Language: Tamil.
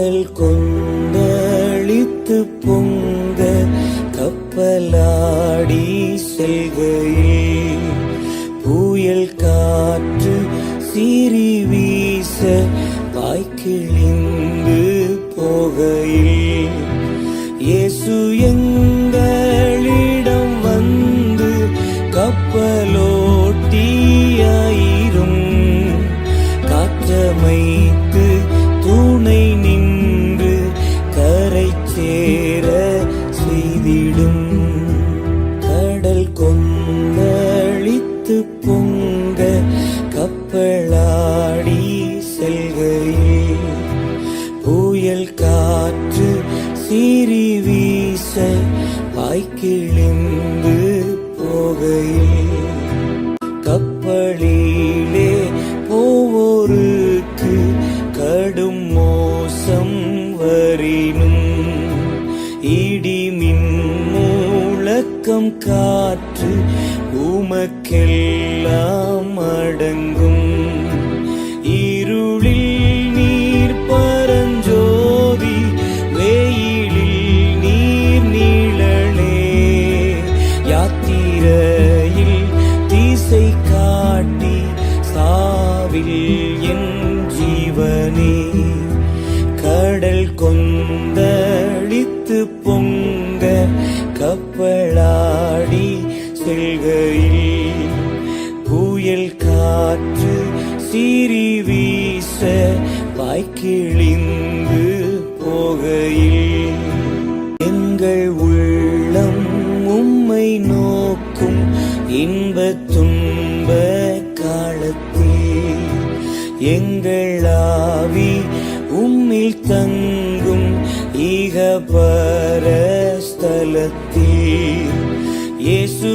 கடல் கொந்தளித்து பொங்க கப்பலாடி செல்கையில் புயல் காற்று சீறி வீச பாய்கிழிந்து போகையில் இயேசு எங்களிடம் வந்து கப்பலோட்டியாயிரும் காற்றமைத்து துணை நின்று கரை சேர செய்திடும். கடல் கொந்தளித்து பொங்க கப்பலாடி செல்கையில் புயல் காற்று சீறி வீச பாய்கிழிந்து போகையில் கப்பலிலே போவோருக்கு கடும் மோசம் வரினும் இடிமின் முழக்கம் காற்று உமக்கெல்லாம் அடங்கும். இருளில் நீர் பரஞ்சோதி வெயிலில் நீர் நீழலே யாத்திரையில் திசை காட்டி சாவில் என் ஜீவனே கடல் கொந்தளித்து பொங்க கப்பலாடி செல்கையில் புயல் காற்று சீறி வீச பாய்கிழிந்து போகையில் எங்கள் உள்ளம் உம்மை நோக்கும் இன்ப துன்ப காலத்தில் எங்கள் ஆவி உம்மில் தங்கும் இகபர ஸ்தலத்தில் இயேசு